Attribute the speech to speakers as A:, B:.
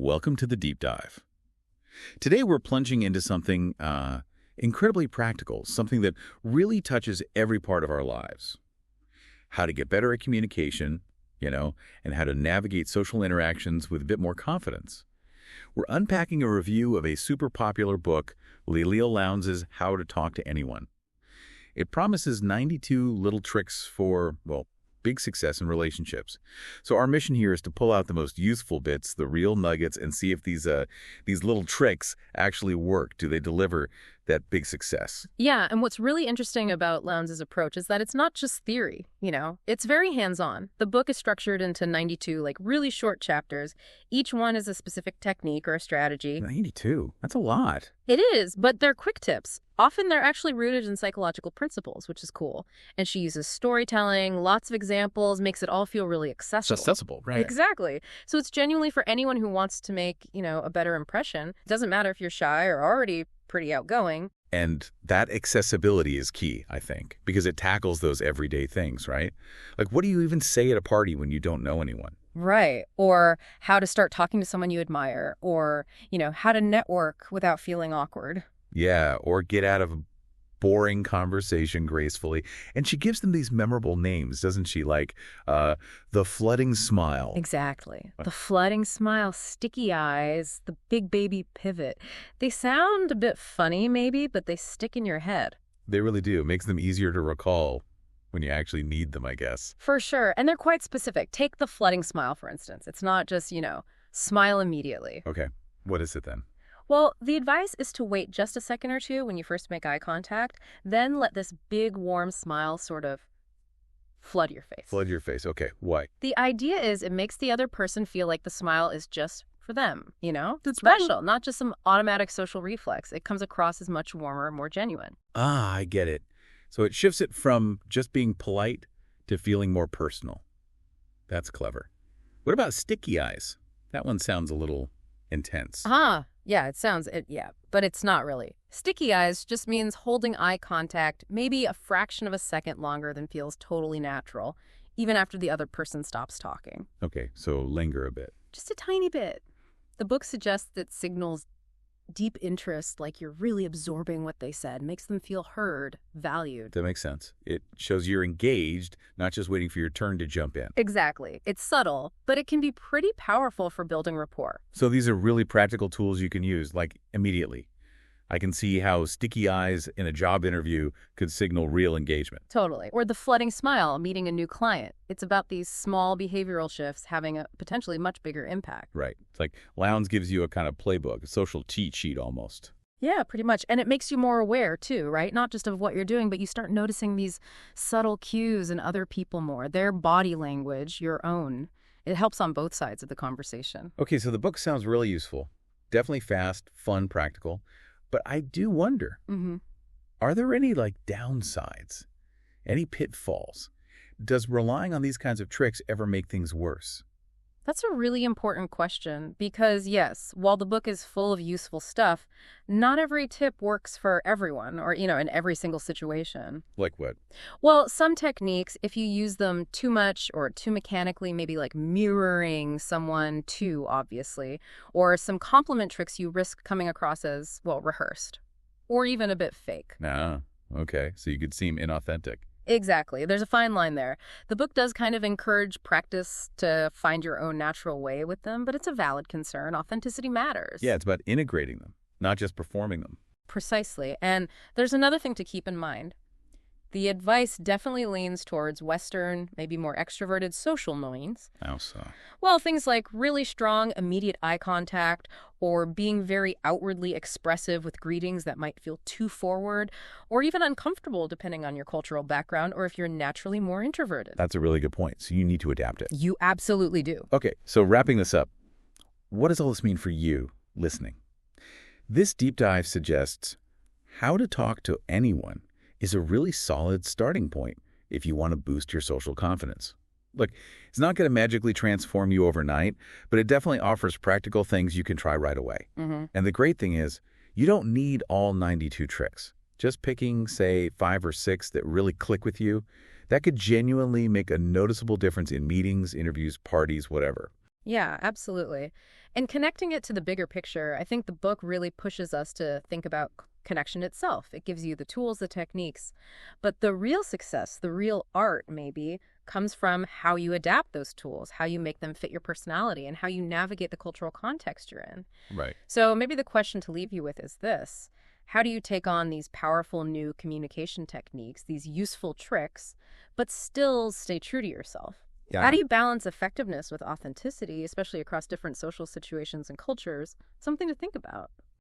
A: Welcome to the Deep Dive. Today we're plunging into something incredibly practical, something that really touches every part of our lives. How to get better at communication, and how to navigate social interactions with a bit more confidence. We're unpacking a review of a super popular book, Leil Lowndes' How to Talk to Anyone. It promises 92 little tricks for, big success in relationships. So our mission here is to pull out the most useful bits, the real nuggets, and see if these little tricks actually work. Do they deliver that big success?
B: Yeah, and what's really interesting about Lowndes' approach is that it's not just theory, It's very hands-on. The book is structured into 92, really short chapters. Each one is a specific technique or a strategy.
A: 92? That's a lot.
B: It is, but they're quick tips. Often they're actually rooted in psychological principles, which is cool. And she uses storytelling, lots of examples, makes it all feel really accessible.
A: It's accessible, right?
B: Exactly. So it's genuinely for anyone who wants to make, a better impression. It doesn't matter if you're shy or already pretty outgoing.
A: And that accessibility is key, I think, because it tackles those everyday things, right? Like, what do you even say at a party when you don't know anyone?
B: Right. Or how to start talking to someone you admire, or, how to network without feeling awkward.
A: Yeah, or get out of a boring conversation gracefully. And she gives them these memorable names, doesn't she? Like the flooding smile.
B: Exactly. The flooding smile, sticky eyes, the big baby pivot. They sound a bit funny, maybe, but they stick in your head.
A: They really do. It makes them easier to recall when you actually need them, I guess.
B: For sure. And they're quite specific. Take the flooding smile, for instance. It's not just, smile immediately.
A: Okay. What is it then?
B: Well, the advice is to wait just a second or two when you first make eye contact, then let this big, warm smile sort of flood your face.
A: Flood your face. Okay. Why?
B: The idea is it makes the other person feel like the smile is just for them, It's special, not just some automatic social reflex. It comes across as much warmer, more genuine.
A: Ah, I get it. So it shifts it from just being polite to feeling more personal. That's clever. What about sticky eyes? That one sounds a little intense.
B: Yeah, it sounds, but it's not really. Sticky eyes just means holding eye contact maybe a fraction of a second longer than feels totally natural, even after the other person stops talking.
A: Okay, so linger a bit.
B: Just a tiny bit. The book suggests that signals deep interest, like you're really absorbing what they said, makes them feel heard, valued.
A: That makes sense. It shows you're engaged, not just waiting for your turn to jump in.
B: Exactly. It's subtle, but it can be pretty powerful for building rapport.
A: So these are really practical tools you can use, immediately. I can see how sticky eyes in a job interview could signal real engagement.
B: Totally. Or the flooding smile, meeting a new client. It's about these small behavioral shifts having a potentially much bigger impact.
A: Right. It's like Lowndes gives you a kind of playbook, a social cheat sheet almost.
B: Yeah, pretty much. And it makes you more aware, too, right? Not just of what you're doing, but you start noticing these subtle cues in other people more, their body language, your own. It helps on both sides of the conversation.
A: Okay, so the book sounds really useful. Definitely fast, fun, practical. But I do wonder, are there any downsides, any pitfalls? Does relying on these kinds of tricks ever make things worse?
B: That's a really important question because, yes, while the book is full of useful stuff, not every tip works for everyone or, in every single situation.
A: Like what?
B: Well, some techniques, if you use them too much or too mechanically, maybe like mirroring someone too obviously, or some compliment tricks, you risk coming across as, rehearsed or even a bit fake.
A: Ah, okay. So you could seem inauthentic.
B: Exactly. There's a fine line there. The book does kind of encourage practice to find your own natural way with them, but it's a valid concern. Authenticity matters.
A: Yeah, it's about integrating them, not just performing them.
B: Precisely. And there's another thing to keep in mind. The advice definitely leans towards Western, maybe more extroverted social means.
A: How so?
B: Well, things like really strong, immediate eye contact, or being very outwardly expressive with greetings that might feel too forward, or even uncomfortable depending on your cultural background, or if you're naturally more introverted.
A: That's a really good point. So you need to adapt it.
B: You absolutely do.
A: Okay, so wrapping this up, what does all this mean for you listening? This deep dive suggests how to talk to anyone is a really solid starting point if you want to boost your social confidence. Look, it's not going to magically transform you overnight, but it definitely offers practical things you can try right away. And the great thing is, you don't need all 92 tricks. Just picking, say, 5 or 6 that really click with you, that could genuinely make a noticeable difference in meetings, interviews, parties, whatever.
B: Yeah, absolutely. And connecting it to the bigger picture, I think the book really pushes us to think about connection itself. It gives you the tools, the techniques. But the real success, the real art, maybe, comes from how you adapt those tools, how you make them fit your personality, and how you navigate the cultural context you're in.
A: Right.
B: So maybe the question to leave you with is this. How do you take on these powerful new communication techniques, these useful tricks, but still stay true to yourself? How
A: Yeah.
B: do you balance effectiveness with authenticity, especially across different social situations and cultures? Something to think about.